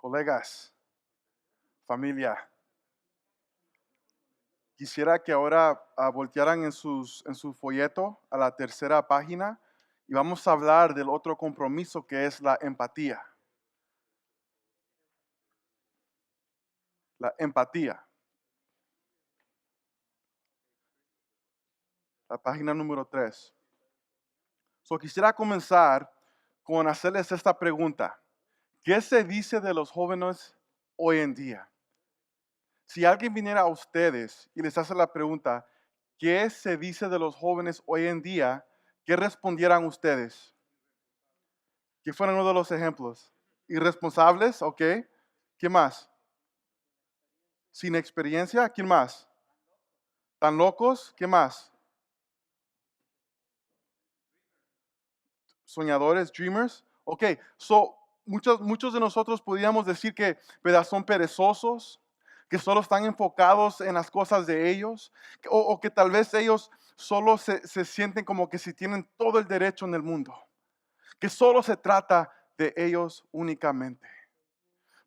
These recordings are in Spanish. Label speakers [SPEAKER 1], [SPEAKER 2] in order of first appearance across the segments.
[SPEAKER 1] colegas, familia. Quisiera que ahora voltearan en su folleto a la tercera página y vamos a hablar del otro compromiso que es la empatía. La empatía. La página número 3. Quisiera comenzar con hacerles esta pregunta. ¿Qué se dice de los jóvenes hoy en día? Si alguien viniera a ustedes y les hace la pregunta, ¿qué se dice de los jóvenes hoy en día? ¿Qué respondieran ustedes? ¿Qué fueron uno de los ejemplos? Irresponsables, ¿ok? ¿Qué más? Sin experiencia, ¿quién más? ¿Tan locos? ¿Qué más? Soñadores, dreamers. Ok, muchos de nosotros podríamos decir que son perezosos, que solo están enfocados en las cosas de ellos, o que tal vez ellos solo se sienten como que si tienen todo el derecho en el mundo, que solo se trata de ellos únicamente.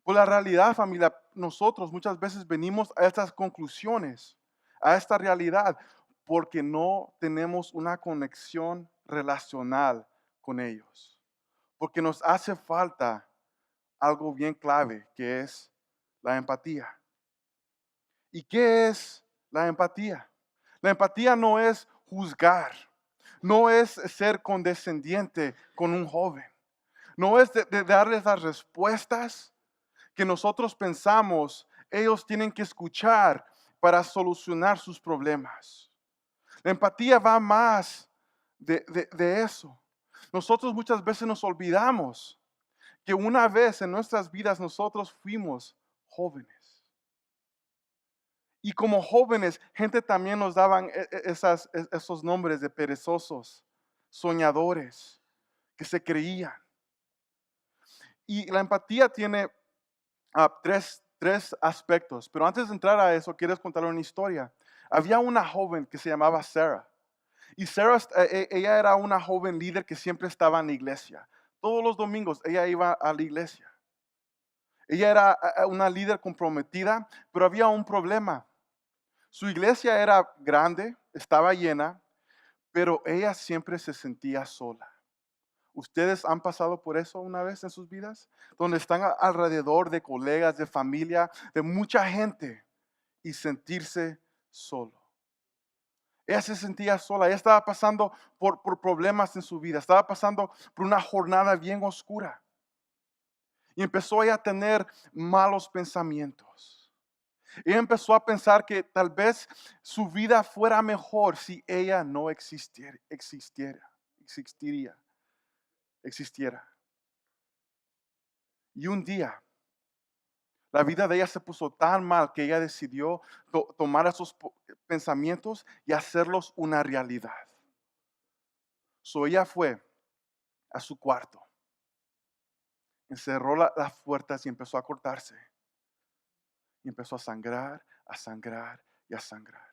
[SPEAKER 1] Pues la realidad, familia, nosotros muchas veces venimos a estas conclusiones, a esta realidad, porque no tenemos una conexión relacional con ellos. Porque nos hace falta algo bien clave, que es la empatía. ¿Y qué es la empatía? La empatía no es juzgar, no es ser condescendiente con un joven, no es de darles las respuestas que nosotros pensamos ellos tienen que escuchar para solucionar sus problemas. La empatía va más de eso. Nosotros muchas veces nos olvidamos que una vez en nuestras vidas nosotros fuimos jóvenes. Y como jóvenes, gente también nos daban esos nombres de perezosos, soñadores, que se creían. Y la empatía tiene tres aspectos. Pero antes de entrar a eso, quiero contarle una historia. Había una joven que se llamaba Sarah. Y Sarah, ella era una joven líder que siempre estaba en la iglesia. Todos los domingos ella iba a la iglesia. Ella era una líder comprometida, pero había un problema. Su iglesia era grande, estaba llena, pero ella siempre se sentía sola. ¿Ustedes han pasado por eso una vez en sus vidas? Donde están alrededor de colegas, de familia, de mucha gente y sentirse solo. Ella se sentía sola, ella estaba pasando por problemas en su vida, estaba pasando por una jornada bien oscura. Y empezó ella a tener malos pensamientos. Ella empezó a pensar que tal vez su vida fuera mejor si ella no existiera. Y un día, la vida de ella se puso tan mal que ella decidió tomar esos pensamientos y hacerlos una realidad. Ella fue a su cuarto, encerró las puertas y empezó a cortarse. Y empezó a sangrar, a sangrar y a sangrar.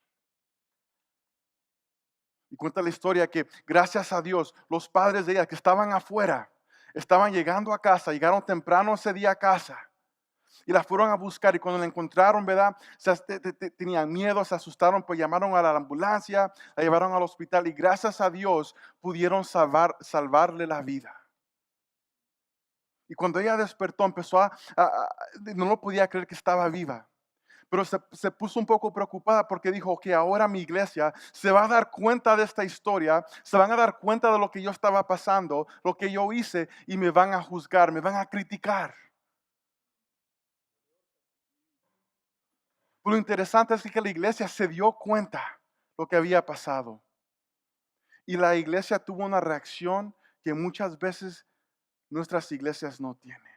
[SPEAKER 1] Y cuenta la historia que gracias a Dios, los padres de ella que estaban afuera, estaban llegando a casa, llegaron temprano ese día a casa. Y la fueron a buscar y cuando la encontraron, ¿verdad? Tenían miedo, se asustaron, pues llamaron a la ambulancia, la llevaron al hospital y gracias a Dios pudieron salvarle la vida. Y cuando ella despertó, no lo podía creer que estaba viva. Pero se puso un poco preocupada porque dijo que ahora mi iglesia se va a dar cuenta de esta historia, se van a dar cuenta de lo que yo estaba pasando, lo que yo hice y me van a juzgar, me van a criticar. Lo interesante es que la iglesia se dio cuenta lo que había pasado. Y la iglesia tuvo una reacción que muchas veces nuestras iglesias no tienen.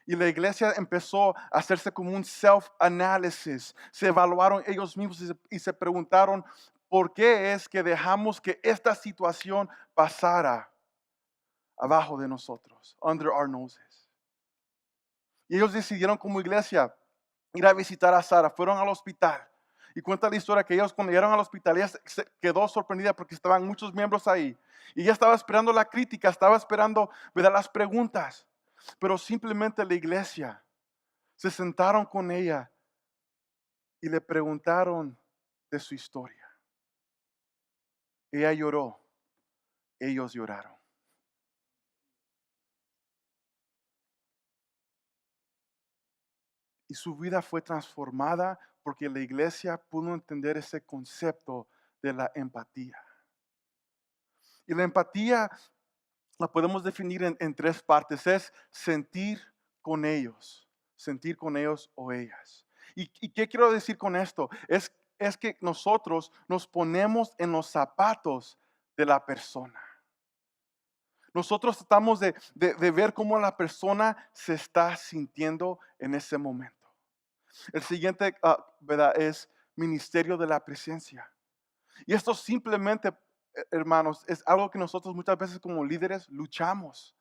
[SPEAKER 1] Y la iglesia empezó a hacerse como un self-análisis. Se evaluaron ellos mismos y se preguntaron, ¿por qué es que dejamos que esta situación pasara abajo de nosotros, under our noses? Y ellos decidieron como iglesia ir a visitar a Sara. Fueron al hospital. Y cuenta la historia que ellos cuando llegaron al hospital, ella se quedó sorprendida porque estaban muchos miembros ahí. Y ella estaba esperando la crítica, estaba esperando, ¿verdad?, las preguntas. Pero simplemente la iglesia se sentaron con ella y le preguntaron de su historia. Ella lloró, ellos lloraron. Y su vida fue transformada porque la iglesia pudo entender ese concepto de la empatía. Y la empatía la podemos definir en tres partes. Es sentir con ellos o ellas. ¿Y qué quiero decir con esto? Es que nosotros nos ponemos en los zapatos de la persona. Nosotros tratamos de ver cómo la persona se está sintiendo en ese momento. El siguiente, ¿verdad? Es ministerio de la presencia. Y esto simplemente, hermanos, es algo que nosotros muchas veces como líderes luchamos,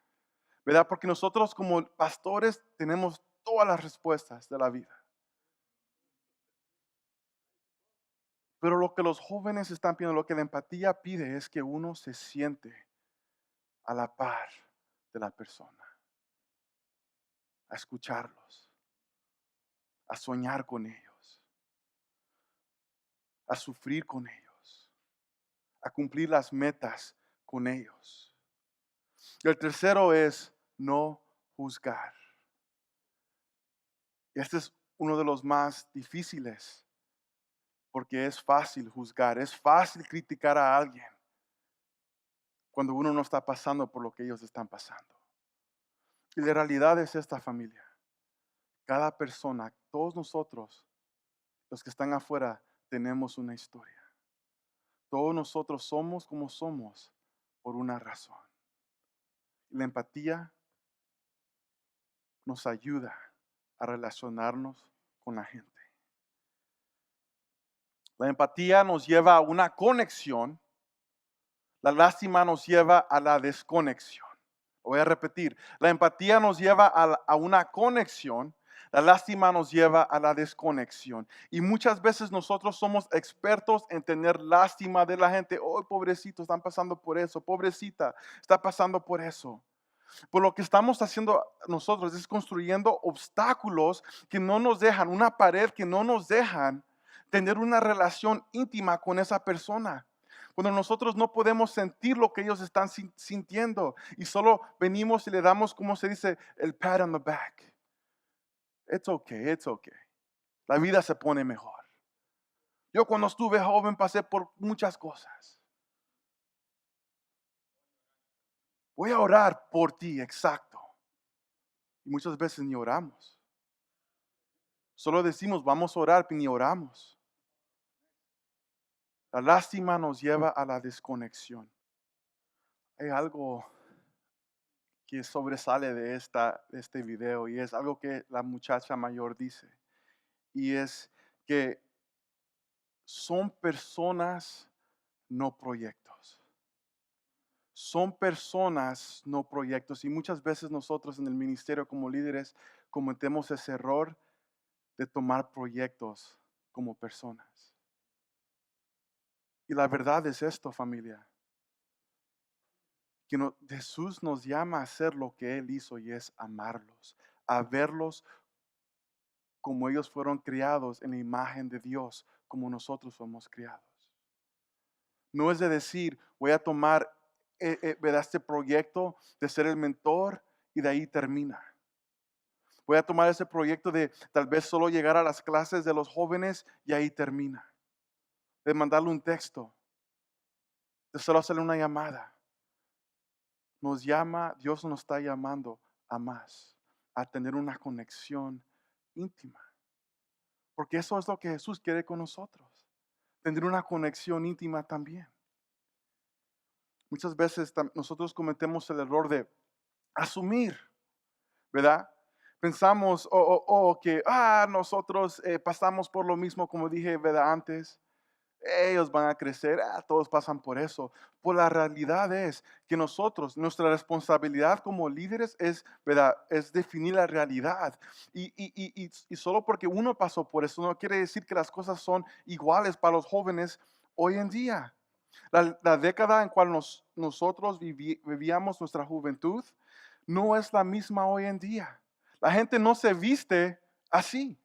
[SPEAKER 1] ¿verdad? Porque nosotros como pastores tenemos todas las respuestas de la vida. Pero lo que los jóvenes están pidiendo, lo que la empatía pide es que uno se siente a la par de la persona, a escucharlos, a soñar con ellos, a sufrir con ellos, a cumplir las metas con ellos. Y el tercero es no juzgar. Y este es uno de los más difíciles, porque es fácil juzgar, es fácil criticar a alguien cuando uno no está pasando por lo que ellos están pasando. Y la realidad es esta, familia. Cada persona, todos nosotros, los que están afuera, tenemos una historia. Todos nosotros somos como somos por una razón. Y la empatía nos ayuda a relacionarnos con la gente. La empatía nos lleva a una conexión. La lástima nos lleva a la desconexión. Voy a repetir. La empatía nos lleva a una conexión. La lástima nos lleva a la desconexión. Y muchas veces nosotros somos expertos en tener lástima de la gente. Oh, pobrecito, están pasando por eso. Pobrecita, está pasando por eso. Por lo que estamos haciendo nosotros es construyendo obstáculos que no nos dejan, una pared que no nos dejan tener una relación íntima con esa persona. Cuando nosotros no podemos sentir lo que ellos están sintiendo y solo venimos y le damos, como se dice, el pat on the back. It's okay, it's okay. La vida se pone mejor. Yo cuando estuve joven pasé por muchas cosas. Voy a orar por ti, exacto. Y muchas veces ni oramos. Solo decimos, vamos a orar, pero ni oramos. La lástima nos lleva a la desconexión. Hay algo que sobresale de este video y es algo que la muchacha mayor dice. Y es que son personas, no proyectos. Son personas, no proyectos. Y muchas veces nosotros en el ministerio como líderes cometemos ese error de tomar proyectos como personas. Y la verdad es esto, familia, que Jesús nos llama a hacer lo que Él hizo y es amarlos, a verlos como ellos fueron criados en la imagen de Dios, como nosotros somos criados. No es de decir, voy a tomar este proyecto de ser el mentor y de ahí termina. Voy a tomar ese proyecto de tal vez solo llegar a las clases de los jóvenes y ahí termina. De mandarle un texto, de solo hacerle una llamada. Nos llama, Dios nos está llamando a más, a tener una conexión íntima. Porque eso es lo que Jesús quiere con nosotros, tener una conexión íntima también. Muchas veces nosotros cometemos el error de asumir, ¿verdad? Pensamos que nosotros pasamos por lo mismo, como dije, ¿verdad? Antes. Ellos van a crecer, todos pasan por eso. Pues la realidad es que nuestra responsabilidad como líderes es, ¿verdad? Es definir la realidad. Y solo porque uno pasó por eso no quiere decir que las cosas son iguales para los jóvenes hoy en día. La década en cual nosotros vivíamos nuestra juventud no es la misma hoy en día. La gente no se viste así.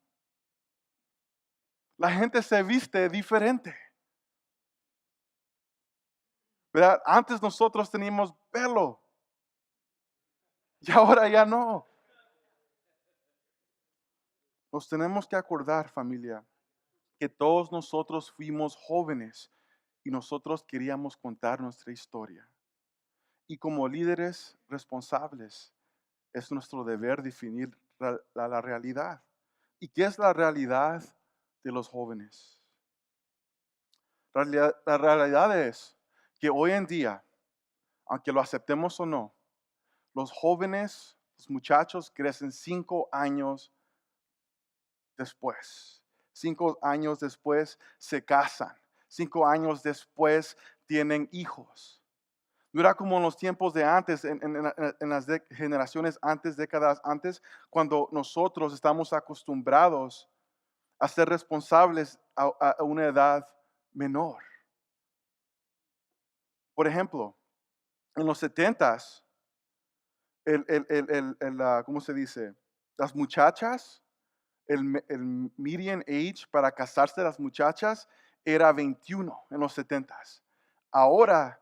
[SPEAKER 1] La gente se viste diferente. ¿Verdad? Antes nosotros teníamos pelo y ahora ya no. Nos tenemos que acordar, familia, que todos nosotros fuimos jóvenes y nosotros queríamos contar nuestra historia. Y como líderes responsables, es nuestro deber definir la realidad. ¿Y qué es la realidad de los jóvenes? La realidad es que hoy en día, aunque lo aceptemos o no, los jóvenes, los muchachos crecen 5 años después. 5 años después se casan. 5 años después tienen hijos. No era como en los tiempos de antes, en las generaciones antes, décadas antes, cuando nosotros estamos acostumbrados a ser responsables a una edad menor. Por ejemplo, en los setentas, ¿cómo se dice? Las muchachas, el median age para casarse de las muchachas era 21 en los setentas. Ahora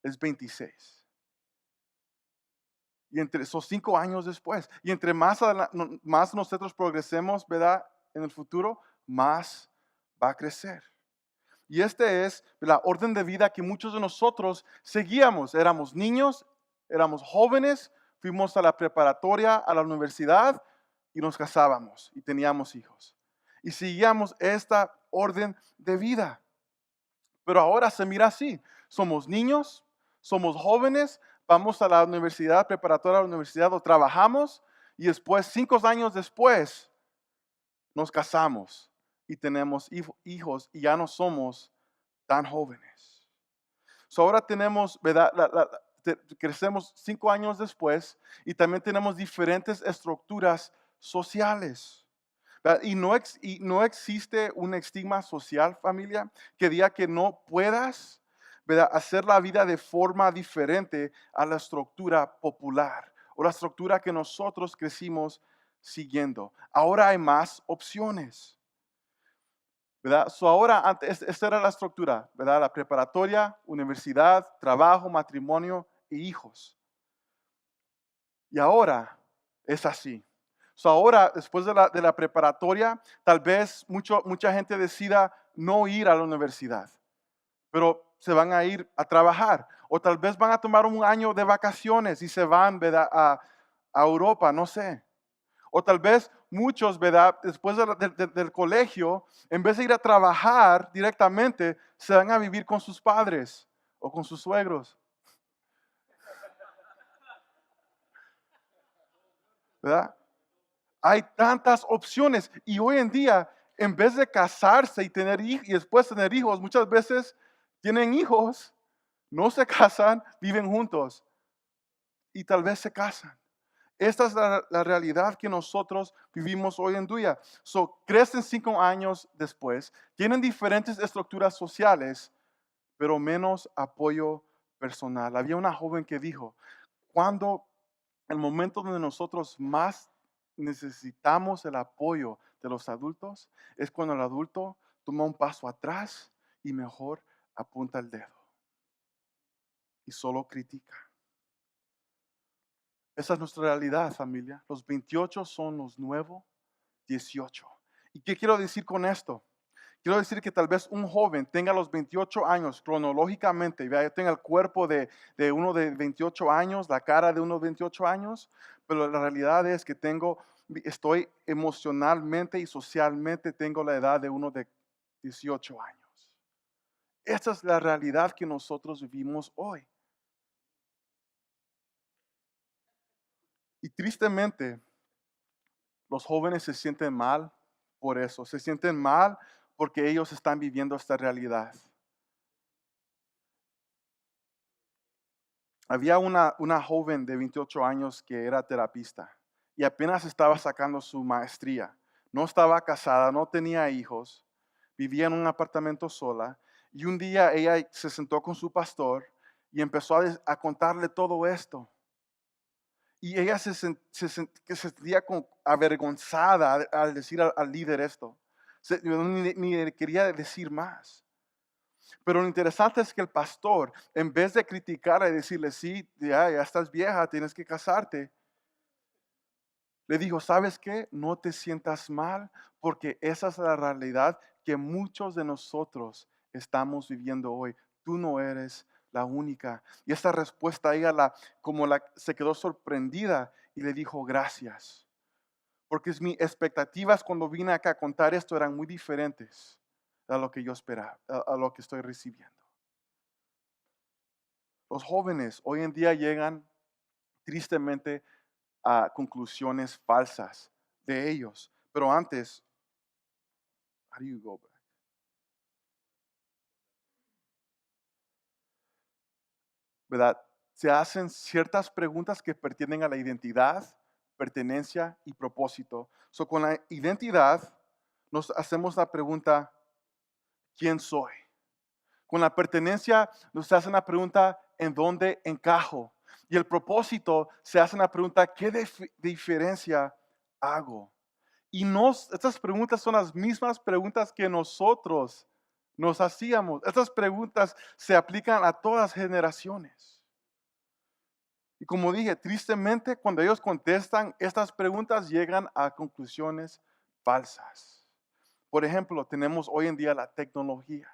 [SPEAKER 1] es 26. Y entre esos 5 años después, y entre más nosotros progresemos, ¿verdad? En el futuro, más va a crecer. Y este es la orden de vida que muchos de nosotros seguíamos. Éramos niños, éramos jóvenes, fuimos a la preparatoria, a la universidad y nos casábamos y teníamos hijos. Y seguíamos esta orden de vida. Pero ahora se mira así. Somos niños, somos jóvenes, vamos a la universidad, preparatoria a la universidad o trabajamos y después, 5 años después, nos casamos y tenemos hijos y ya no somos tan jóvenes. Ahora tenemos, ¿verdad? Crecemos 5 años después y también tenemos diferentes estructuras sociales. ¿Verdad? Y no existe un estigma social, familia, que diga que no puedas, ¿verdad?, hacer la vida de forma diferente a la estructura popular o la estructura que nosotros crecimos siguiendo. Ahora hay más opciones. ¿Verdad? Ahora, antes, esta era la estructura, ¿verdad? La preparatoria, universidad, trabajo, matrimonio e hijos. Y ahora es así. Ahora, después de la preparatoria, tal vez mucha gente decida no ir a la universidad, pero se van a ir a trabajar. O tal vez van a tomar un año de vacaciones y se van, ¿verdad?, a Europa, no sé. O tal vez muchos, ¿verdad?, después del colegio, en vez de ir a trabajar directamente, se van a vivir con sus padres o con sus suegros. ¿Verdad? Hay tantas opciones y hoy en día, en vez de casarse y tener hijos y después tener hijos, muchas veces tienen hijos, no se casan, viven juntos y tal vez se casan. Esta es la realidad que nosotros vivimos hoy en día. Crecen 5 años después, tienen diferentes estructuras sociales, pero menos apoyo personal. Había una joven que dijo, cuando el momento donde nosotros más necesitamos el apoyo de los adultos es cuando el adulto toma un paso atrás y mejor apunta el dedo y solo critica. Esa es nuestra realidad, familia. Los 28 son los nuevos 18. ¿Y qué quiero decir con esto? Quiero decir que tal vez un joven tenga los 28 años cronológicamente, tenga el cuerpo de uno de 28 años, la cara de uno de 28 años, pero la realidad es que estoy emocionalmente y socialmente tengo la edad de uno de 18 años. Esta es la realidad que nosotros vivimos hoy. Y tristemente, los jóvenes se sienten mal por eso, se sienten mal porque ellos están viviendo esta realidad. Había una joven de 28 años que era terapista y apenas estaba sacando su maestría. No estaba casada, no tenía hijos, vivía en un apartamento sola y un día ella se sentó con su pastor y empezó a contarle todo esto. Y ella que se sentía avergonzada al decir al líder esto. Ni le quería decir más. Pero lo interesante es que el pastor, en vez de criticarla y decirle, sí, ya estás vieja, tienes que casarte, le dijo, ¿sabes qué? No te sientas mal porque esa es la realidad que muchos de nosotros estamos viviendo hoy. Tú no eres la única. Y esta respuesta ella se quedó sorprendida y le dijo, gracias. Porque mis expectativas cuando vine acá a contar esto eran muy diferentes a lo que yo esperaba, a lo que estoy recibiendo. Los jóvenes hoy en día llegan tristemente a conclusiones falsas de ellos. Pero antes, how do you go back? ¿Verdad? Se hacen ciertas preguntas que pertienen a la identidad, pertenencia y propósito. So, con la identidad nos hacemos la pregunta, ¿quién soy? Con la pertenencia nos hacen la pregunta, ¿en dónde encajo? Y el propósito se hace la pregunta, ¿qué diferencia hago? Y estas preguntas son las mismas preguntas que nosotros nos hacíamos. Estas preguntas se aplican a todas generaciones. Y como dije, tristemente cuando ellos contestan estas preguntas llegan a conclusiones falsas. Por ejemplo, tenemos hoy en día la tecnología.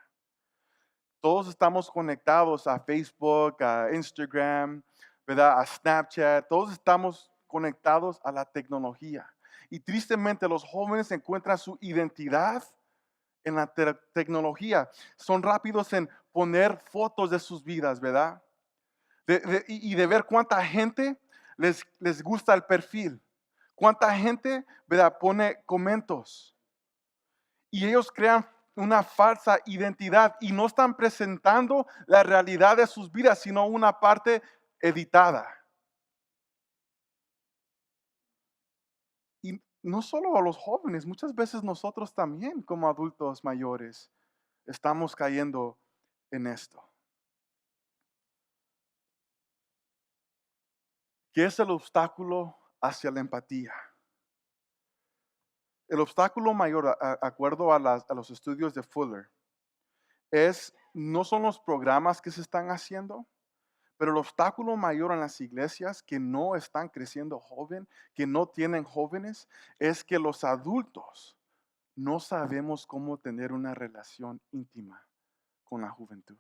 [SPEAKER 1] Todos estamos conectados a Facebook, a Instagram, ¿verdad? A Snapchat. Todos estamos conectados a la tecnología. Y tristemente los jóvenes encuentran su identidad en la tecnología. Son rápidos en poner fotos de sus vidas, ¿verdad? Y de ver cuánta gente les gusta el perfil. Cuánta gente, ¿verdad? Pone comentarios. Y ellos crean una falsa identidad y no están presentando la realidad de sus vidas, sino una parte editada. Y no solo a los jóvenes, muchas veces nosotros también como adultos mayores estamos cayendo en esto. ¿Qué es el obstáculo hacia la empatía? El obstáculo mayor, acuerdo a los estudios de Fuller, no son los programas que se están haciendo, pero el obstáculo mayor en las iglesias que no están creciendo joven, que no tienen jóvenes, es que los adultos no sabemos cómo tener una relación íntima con la juventud.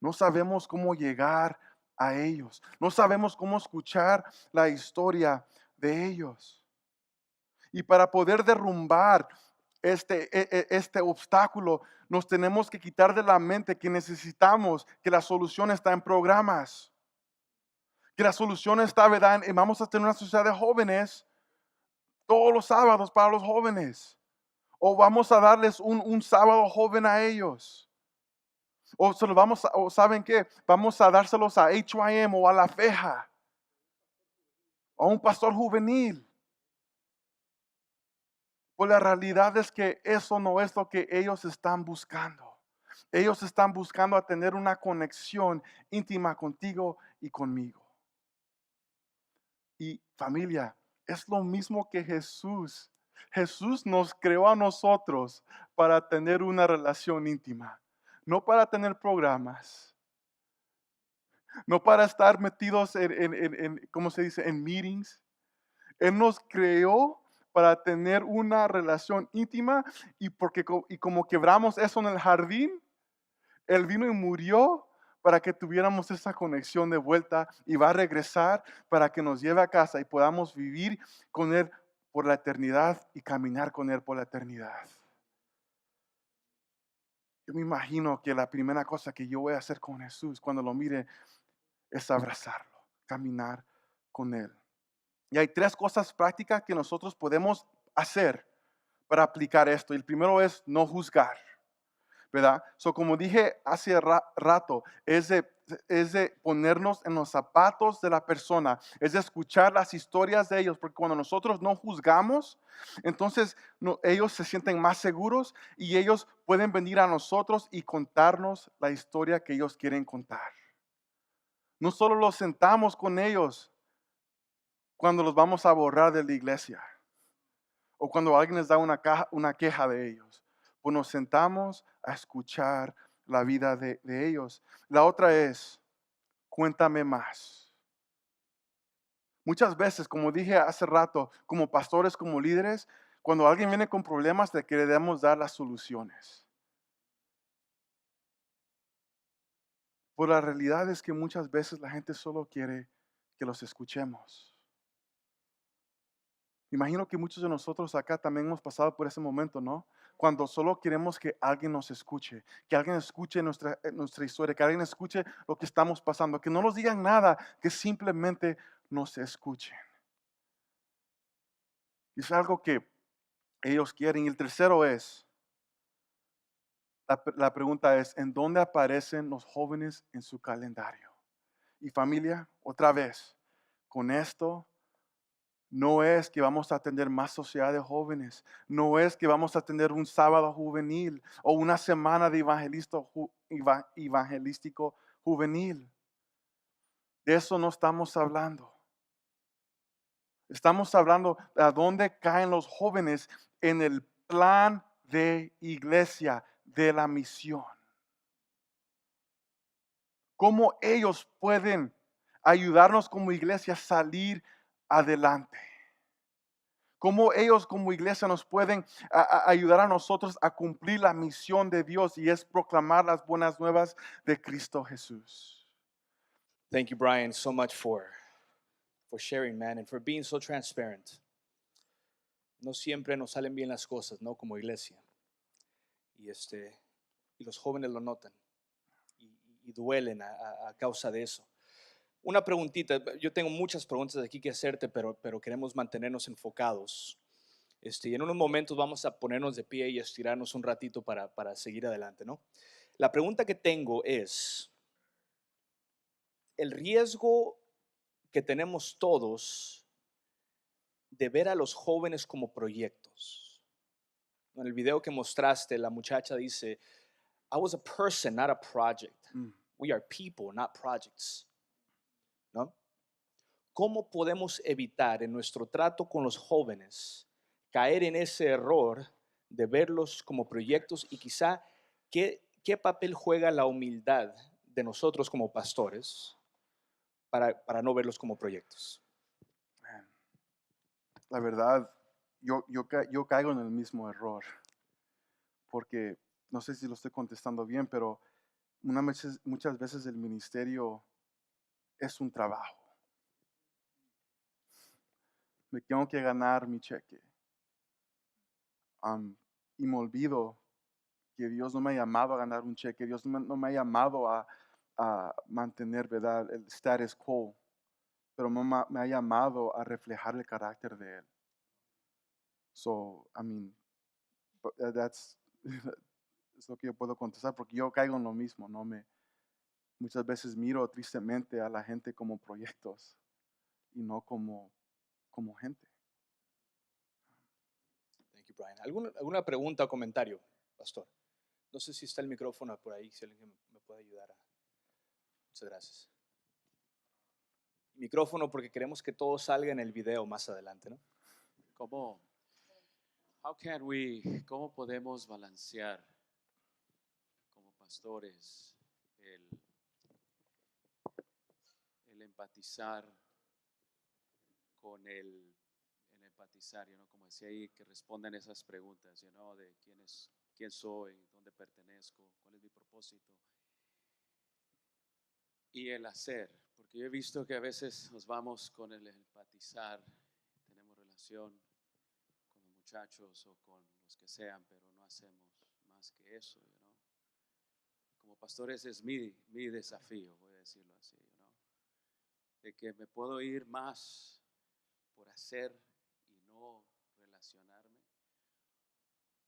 [SPEAKER 1] No sabemos cómo llegar a ellos. No sabemos cómo escuchar la historia de ellos. Y para poder derrumbar este obstáculo, nos tenemos que quitar de la mente que necesitamos que la solución está en programas. Que la solución está, ¿verdad? Y vamos a tener una sociedad de jóvenes todos los sábados para los jóvenes. O vamos a darles un sábado joven a ellos. O ¿saben qué? Vamos a dárselos a HYM o a la Feja. O a un pastor juvenil. Pues la realidad es que eso no es lo que ellos están buscando. Ellos están buscando a tener una conexión íntima contigo y conmigo. Y familia, es lo mismo que Jesús. Jesús nos creó a nosotros para tener una relación íntima, no para tener programas, no para estar metidos ¿cómo se dice? En meetings. Él nos creó para tener una relación íntima y como quebramos eso en el jardín, Él vino y murió para que tuviéramos esa conexión de vuelta y va a regresar para que nos lleve a casa y podamos vivir con Él por la eternidad y caminar con Él por la eternidad. Yo me imagino que la primera cosa que yo voy a hacer con Jesús cuando lo mire es abrazarlo, caminar con Él. Y hay tres cosas prácticas que nosotros podemos hacer para aplicar esto. Y el primero es no juzgar, ¿verdad? Como dije hace rato, es de ponernos en los zapatos de la persona, es de escuchar las historias de ellos, porque cuando nosotros no juzgamos, entonces ellos se sienten más seguros y ellos pueden venir a nosotros y contarnos la historia que ellos quieren contar. No solo los sentamos con ellos cuando los vamos a borrar de la iglesia o cuando alguien les da una queja de ellos, pues nos sentamos a escuchar la vida de ellos. La otra es, cuéntame más. Muchas veces, como dije hace rato, como pastores, como líderes, cuando alguien viene con problemas, le queremos dar las soluciones. Pero la realidad es que muchas veces la gente solo quiere que los escuchemos. Imagino que muchos de nosotros acá también hemos pasado por ese momento, ¿no? Cuando solo queremos que alguien nos escuche, que alguien escuche nuestra historia, que alguien escuche lo que estamos pasando, que no nos digan nada, que simplemente nos escuchen. Y es algo que ellos quieren. Y el tercero es, la pregunta es, ¿en dónde aparecen los jóvenes en su calendario? Y familia, otra vez, con esto no es que vamos a tener más sociedad de jóvenes, no es que vamos a tener un sábado juvenil o una semana de evangelístico juvenil. De eso no estamos hablando. Estamos hablando de a dónde caen los jóvenes en el plan de iglesia, de la misión. Cómo ellos pueden ayudarnos como iglesia a salir adelante. Cómo ellos como iglesia nos pueden ayudar a nosotros a cumplir la misión de Dios y es proclamar las buenas nuevas de Cristo Jesús.
[SPEAKER 2] Thank you, Brian, so much for sharing, man, and for being so transparent. No siempre nos salen bien las cosas, ¿no? Como iglesia. Y, y los jóvenes lo notan y duelen a causa de eso. Una preguntita, yo tengo muchas preguntas aquí que hacerte, pero queremos mantenernos enfocados. Y en unos momentos vamos a ponernos de pie y estirarnos un ratito para seguir adelante, ¿no? La pregunta que tengo es, el riesgo que tenemos todos de ver a los jóvenes como proyectos. En el video que mostraste, la muchacha dice, I was a person, not a project.
[SPEAKER 1] Mm.
[SPEAKER 2] We are people, not projects. ¿No? ¿Cómo podemos evitar en nuestro trato con los jóvenes caer en ese error de verlos como proyectos y quizá qué papel juega la humildad de nosotros como pastores para no verlos como proyectos?
[SPEAKER 1] La verdad, yo caigo en el mismo error, porque no sé si lo estoy contestando bien, pero muchas veces el ministerio es un trabajo. Me tengo que ganar mi cheque. Y me olvido que Dios no me ha llamado a ganar un cheque, Dios no me ha llamado a mantener, ¿verdad?, el status quo, pero me ha llamado a reflejar el carácter de Él. So, I mean, that's es lo que yo puedo contestar, porque yo caigo en lo mismo, muchas veces miro tristemente a la gente como proyectos y no como gente.
[SPEAKER 2] Thank you, Brian. ¿Alguna pregunta o comentario, pastor? No sé si está el micrófono por ahí, si alguien me puede ayudar. Muchas gracias. Micrófono porque queremos que todo salga en el video más adelante, ¿no?
[SPEAKER 3] ¿Cómo, cómo podemos balancear como pastores el empatizar con el empatizar, como decía ahí, que respondan esas preguntas, de quién soy, dónde pertenezco, cuál es mi propósito? Y el hacer, porque yo he visto que a veces nos vamos con el empatizar, tenemos relación con los muchachos o con los que sean, pero no hacemos más que eso, Como pastores es mi desafío, voy a decirlo así, de que me puedo ir más por hacer y no relacionarme,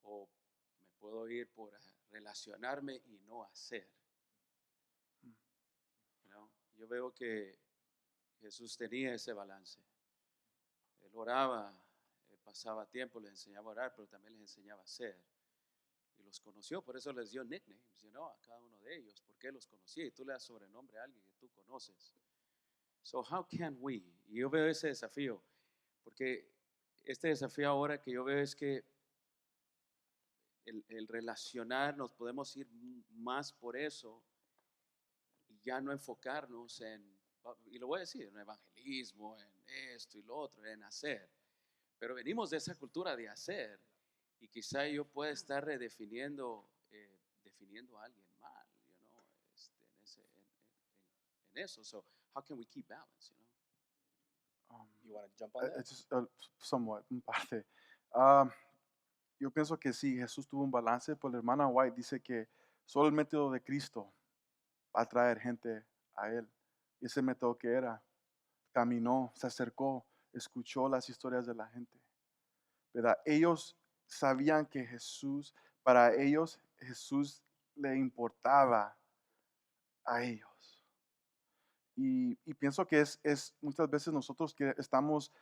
[SPEAKER 3] o me puedo ir por relacionarme y no hacer. Yo veo que Jesús tenía ese balance. Él oraba, él pasaba tiempo, les enseñaba a orar, pero también les enseñaba a hacer. Y los conoció, por eso les dio nicknames, a cada uno de ellos, porque los conocía. Y tú le das sobrenombre a alguien que tú conoces. So how can we? Y yo veo ese desafío, porque este desafío ahora que yo veo es que el relacionar, nos podemos ir más por eso y ya no enfocarnos en, y lo voy a decir, en evangelismo, en esto y lo otro, en hacer. Pero venimos de esa cultura de hacer y quizá yo pueda estar redefiniendo, definiendo a alguien mal, en eso. So how can we keep balance,
[SPEAKER 2] You want to jump on that?
[SPEAKER 1] It's just, somewhat, en parte. Um, yo pienso que sí, Jesús tuvo un balance, pero la hermana White dice que solo el método de Cristo va a traer gente a Él. Y ese método que era, caminó, se acercó, escuchó las historias de la gente. ¿Verdad? Ellos sabían que Jesús, para ellos, Jesús le importaba a ellos. Y pienso que es muchas veces nosotros que estamos,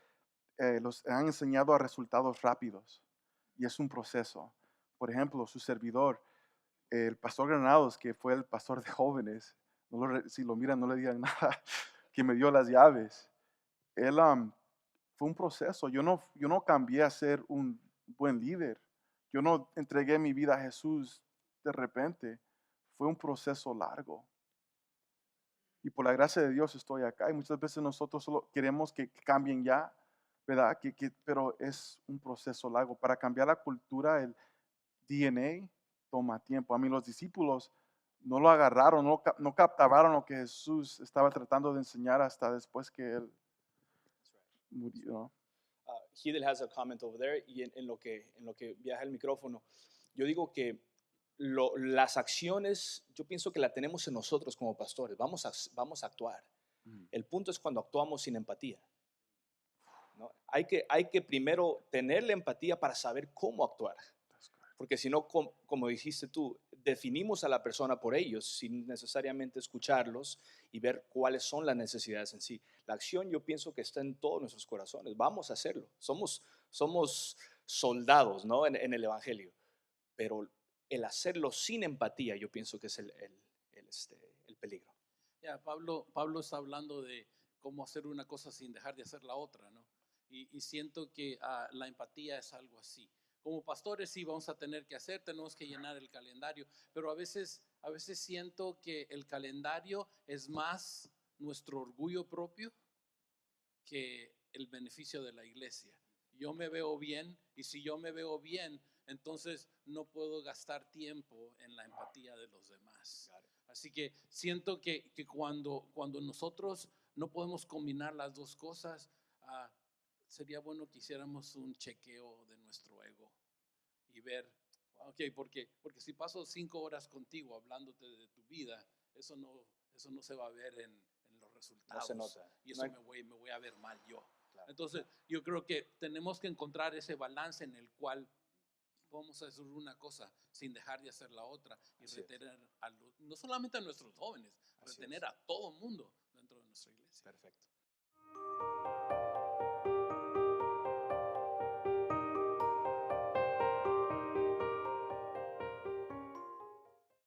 [SPEAKER 1] los han enseñado a resultados rápidos y es un proceso. Por ejemplo, su servidor, el pastor Granados, que fue el pastor de jóvenes, si lo miran no le digan nada, que me dio las llaves. Él fue un proceso. Yo no cambié a ser un buen líder. Yo no entregué mi vida a Jesús de repente. Fue un proceso largo. Y por la gracia de Dios estoy acá. Y muchas veces nosotros solo queremos que cambien ya, ¿verdad? Pero es un proceso largo. Para cambiar la cultura, el DNA toma tiempo. A mí los discípulos no lo agarraron, no captaron lo que Jesús estaba tratando de enseñar hasta después que Él murió.
[SPEAKER 2] Hidel has a comment over there y en lo que viaja el micrófono, yo digo que las acciones, yo pienso que la tenemos en nosotros como pastores, vamos a actuar. El punto es cuando actuamos sin empatía, ¿no? Hay que primero tener la empatía para saber cómo actuar, porque si no, como dijiste tú, definimos a la persona por ellos sin necesariamente escucharlos y ver cuáles son las necesidades en sí. La acción yo pienso que está en todos nuestros corazones, vamos a hacerlo, somos soldados, ¿no? en el Evangelio, pero el hacerlo sin empatía yo pienso que es el peligro.
[SPEAKER 4] Ya, Pablo está hablando de cómo hacer una cosa sin dejar de hacer la otra, ¿no? Y siento que la empatía es algo así. Como pastores sí vamos a tener que hacer, tenemos que llenar el calendario, pero a veces siento que el calendario es más nuestro orgullo propio que el beneficio de la iglesia. Yo me veo bien y si yo me veo bien, entonces no puedo gastar tiempo en la empatía de los demás. Así que siento que cuando nosotros no podemos combinar las dos cosas, sería bueno que hiciéramos un chequeo de nuestro ego y ver, ok, porque si paso 5 horas contigo hablándote de tu vida, eso no se va a ver en los resultados.
[SPEAKER 2] No se nota.
[SPEAKER 4] Y eso me voy a ver mal yo. Claro. Entonces, yo creo que tenemos que encontrar ese balance en el cual podemos hacer una cosa sin dejar de hacer la otra y retener no solamente a nuestros jóvenes, retener a todo mundo dentro de nuestra iglesia.
[SPEAKER 2] Perfecto.